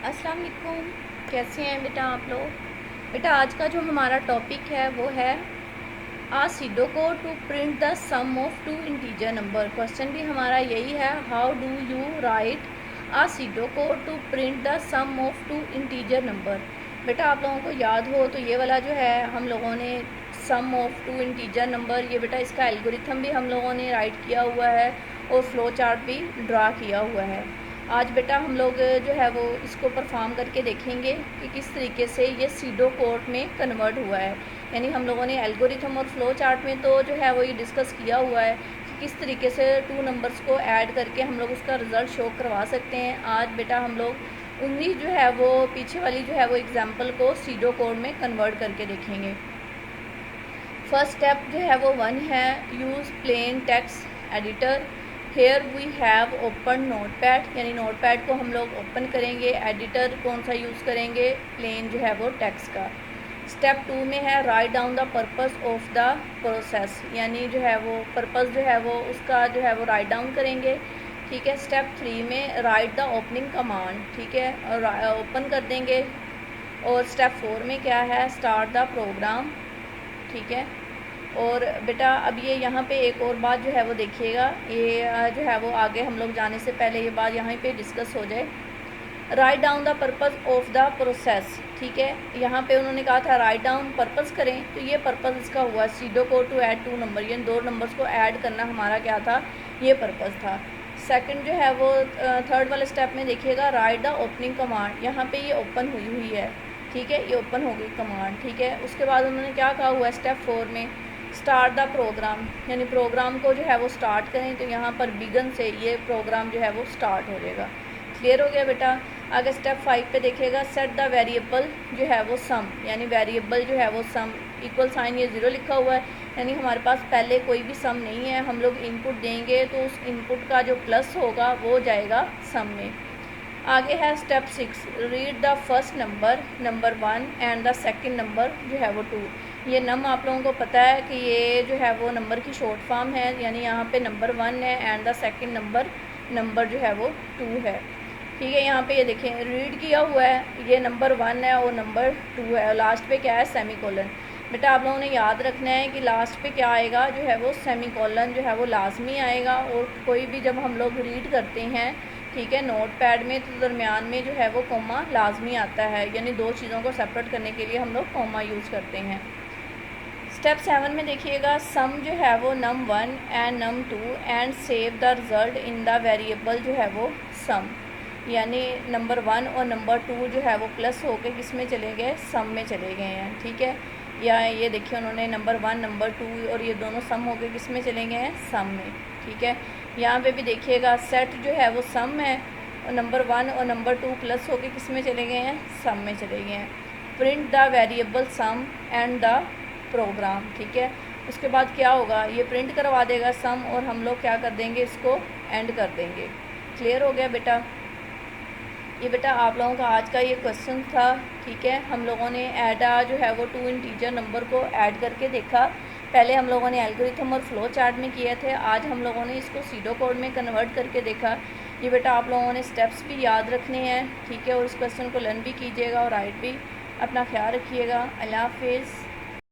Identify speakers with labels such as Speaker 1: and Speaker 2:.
Speaker 1: अस्सलाम वालेकुम। कैसे हैं बेटा आप लोग। बेटा आज का जो हमारा टॉपिक है वो है a pseudocode to print the sum of two integer number. Question भी हमारा यही है, how do you write a pseudocode to print the sum of two integer number. बेटा आप लोगों को याद हो तो ये वाला जो है हम लोगों ने सम ऑफ टू इंटीजर नंबर, ये बेटा इसका एल्गोरिथम भी हम लोगों ने राइट किया हुआ है और फ्लो चार्ट भी ड्रा किया हुआ है। आज बेटा हम लोग जो है वो इसको परफॉर्म करके देखेंगे कि किस तरीके से ये सीडो कोड में कन्वर्ट हुआ है। यानी हम लोगों ने एल्गोरिथम और फ्लो चार्ट में तो जो है वो ये डिस्कस किया हुआ है कि किस तरीके से टू नंबर्स को ऐड करके हम लोग उसका रिज़ल्ट शो करवा सकते हैं। आज बेटा हम लोग उन्हीं जो है वो पीछे वाली जो है वो एग्जाम्पल को सीडो कोड में कन्वर्ट करके देखेंगे। फर्स्ट स्टेप जो है वो 1 है, use plain text editor. Here we have open notepad, यानी नोटपैड को हम लोग ओपन करेंगे। एडिटर कौन सा यूज़ करेंगे, प्लेन जो है वो टेक्स्ट का। स्टेप 2 में है write down the purpose of the process, यानी जो है वो पर्पस जो है वो उसका जो है वो राइट डाउन करेंगे। ठीक है। स्टेप 3 में राइट द ओपनिंग कमांड, ठीक है, और ओपन कर देंगे। और स्टेप 4 में क्या है, स्टार्ट द प्रोग्राम। ठीक है। और बेटा अब ये यहाँ पे एक और बात जो है वो देखिएगा, ये जो है वो आगे हम लोग जाने से पहले ये बात यहाँ पे डिस्कस हो जाए। Write down the purpose of the process, ठीक है। यहाँ पे उन्होंने कहा था राइट डाउन पर्पस करें, तो ये पर्पस इसका हुआ सीडो को टू ऐड टू नंबर, यानी दो नंबर्स को ऐड करना हमारा क्या था, ये पर्पस था। सेकंड जो है वो थर्ड वाले स्टेप में देखिएगा राइट द ओपनिंग कमांड, यहाँ पे ये ओपन हुई है, ठीक है, ये ओपन हो गई कमांड, ठीक है। उसके बाद उन्होंने क्या कहा हुआ है स्टेप 4 में, स्टार्ट द प्रोग्राम, यानी प्रोग्राम को जो है वो स्टार्ट करें, तो यहाँ पर बिगन से ये प्रोग्राम जो है वो स्टार्ट हो जाएगा। क्लियर हो गया बेटा। आगे स्टेप 5 पे देखिएगा, सेट द वेरिएबल जो है वो सम, यानी वेरिएबल जो है वो सम, इक्वल साइन ये 0 लिखा हुआ है, यानी हमारे पास पहले कोई भी सम नहीं है। हम लोग इनपुट देंगे तो उस इनपुट का जो प्लस होगा वो जाएगा सम में। आगे है step 6, read the first number 1 and the second number जो है वो 2। ये नम आप लोगों को पता है कि ये जो है वो नंबर की शॉर्ट फॉर्म है, यानी यहाँ पे नंबर 1 है एंड द सेकंड नंबर जो है वो 2 है। ठीक है। यहाँ पे ये देखें रीड किया हुआ है, ये नंबर 1 है और नंबर 2 है, और लास्ट पे क्या है, सेमीकोलन। बेटा आप लोगों ने याद रखना है कि लास्ट पे क्या आएगा, जो है वो सेमीकोलन जो है वो लाजमी आएगा। और कोई भी जब हम लोग रीड करते हैं, ठीक है, नोट पैड में, तो दरमियान में जो है वो कॉमा लाजमी आता है, यानी दो चीज़ों को सेपरेट करने के लिए हम लोग कॉमा यूज़ करते हैं। स्टेप 7 में देखिएगा, सम जो है वो num 1 and num 2 and save the result in the variable जो है वो सम, यानी नंबर 1 और नंबर 2 जो है वो प्लस होके किस में चले गए, सम में चले गए हैं। ठीक है। या ये देखिए उन्होंने नंबर 1 नंबर 2 और ये दोनों सम होके किस में चले गए हैं, सम में। ठीक है। यहाँ पे भी देखिएगा सेट जो है वो सम है और नंबर 1 और नंबर 2 प्लस होके किस में चले गए हैं, सम में चले गए हैं। Print the variable sum end the program, ठीक है। उसके बाद क्या होगा, ये प्रिंट करवा देगा सम और हम लोग क्या कर देंगे, इसको एंड कर देंगे। क्लियर हो गया बेटा। ये बेटा आप लोगों का आज का ये क्वेश्चन था। ठीक है। हम लोगों ने ऐडा जो है वो टू इंटीजर नंबर को ऐड करके देखा। पहले हम लोगों ने एल्गोरिथम और फ्लो चार्ट में किए थे, आज हम लोगों ने इसको सीडो कोड में कन्वर्ट करके देखा। ये बेटा आप लोगों ने स्टेप्स भी याद रखने हैं, ठीक है, और इस क्वेश्चन को लर्न भी कीजिएगा और राइट भी। अपना ख्याल रखिएगा। अल्लाह हाफिज़।